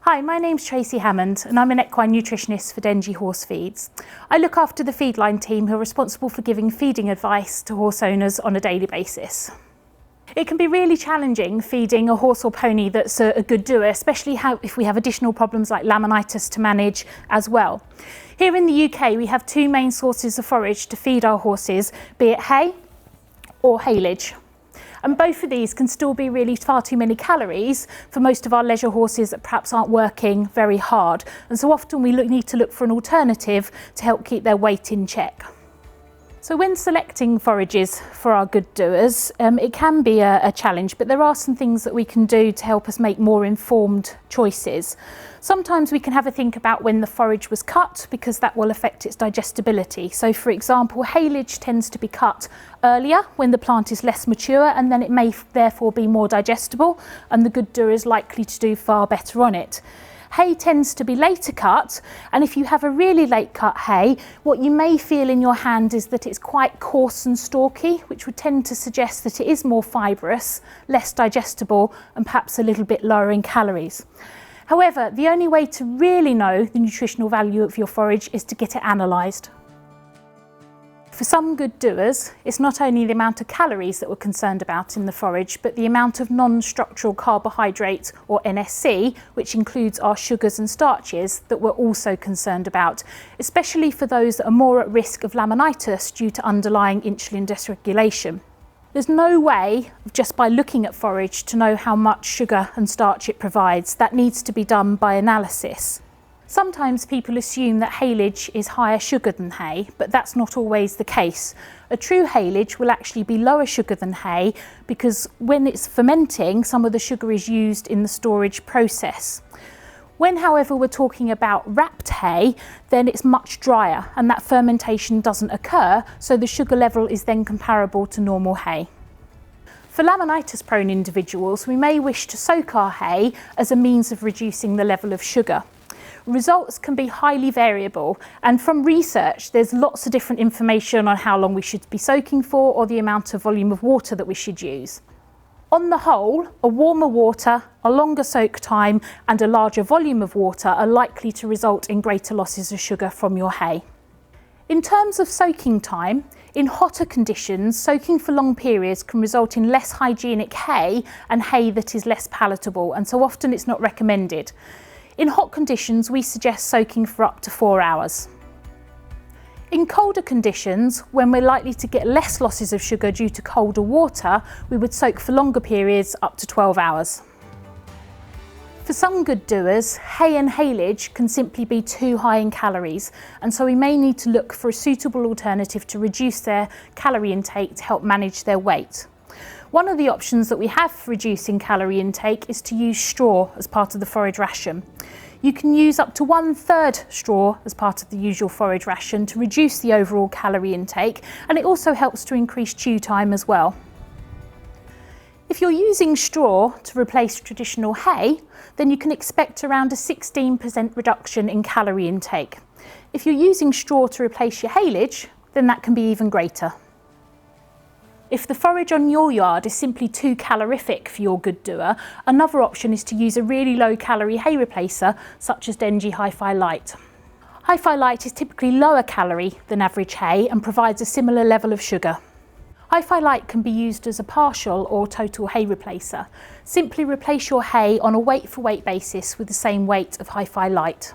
Hi, my name's Tracy Hammond and I'm an equine nutritionist for Dengie Horse Feeds. I look after the feed line team who are responsible for giving feeding advice to horse owners on a daily basis. It can be really challenging feeding a horse or pony that's a good doer, especially if we have additional problems like laminitis to manage as well. Here in the UK we have two main sources of forage to feed our horses, be it hay or haylage. And both of these can still be really far too many calories for most of our leisure horses that perhaps aren't working very hard. And so often we need to look for an alternative to help keep their weight in check. So when selecting forages for our good doers, it can be a challenge, but there are some things that we can do to help us make more informed choices. Sometimes we can have a think about when the forage was cut because that will affect its digestibility. So for example, haylage tends to be cut earlier when the plant is less mature and then it may therefore be more digestible and the good doer is likely to do far better on it. Hay tends to be later cut, and if you have a really late cut hay, what you may feel in your hand is that it's quite coarse and stalky, which would tend to suggest that it is more fibrous, less digestible, and perhaps a little bit lower in calories. However, the only way to really know the nutritional value of your forage is to get it analysed. For some good doers, it's not only the amount of calories that we're concerned about in the forage, but the amount of non-structural carbohydrate, or NSC, which includes our sugars and starches, that we're also concerned about, especially for those that are more at risk of laminitis due to underlying insulin dysregulation. There's no way, just by looking at forage, to know how much sugar and starch it provides. That needs to be done by analysis. Sometimes people assume that haylage is higher sugar than hay, but that's not always the case. A true haylage will actually be lower sugar than hay because when it's fermenting, some of the sugar is used in the storage process. When, however, we're talking about wrapped hay, then it's much drier and that fermentation doesn't occur, so the sugar level is then comparable to normal hay. For laminitis-prone individuals, we may wish to soak our hay as a means of reducing the level of sugar. Results can be highly variable, and from research there's lots of different information on how long we should be soaking for or the amount of volume of water that we should use. On the whole, a warmer water, a longer soak time and a larger volume of water are likely to result in greater losses of sugar from your hay. In terms of soaking time, in hotter conditions, soaking for long periods can result in less hygienic hay and hay that is less palatable, and so often it's not recommended. In hot conditions, we suggest soaking for up to 4 hours. In colder conditions, when we're likely to get less losses of sugar due to colder water, we would soak for longer periods up to 12 hours. For some good doers, hay and haylage can simply be too high in calories, and so we may need to look for a suitable alternative to reduce their calorie intake to help manage their weight. One of the options that we have for reducing calorie intake is to use straw as part of the forage ration. You can use up to 1/3 straw as part of the usual forage ration to reduce the overall calorie intake, and it also helps to increase chew time as well. If you're using straw to replace traditional hay, then you can expect around a 16% reduction in calorie intake. If you're using straw to replace your haylage, then that can be even greater. If the forage on your yard is simply too calorific for your good doer, another option is to use a really low calorie hay replacer such as Dengie Hi-Fi Light. Hi-Fi Light is typically lower calorie than average hay and provides a similar level of sugar. Hi-Fi Light can be used as a partial or total hay replacer. Simply replace your hay on a weight for weight basis with the same weight of Hi-Fi Light.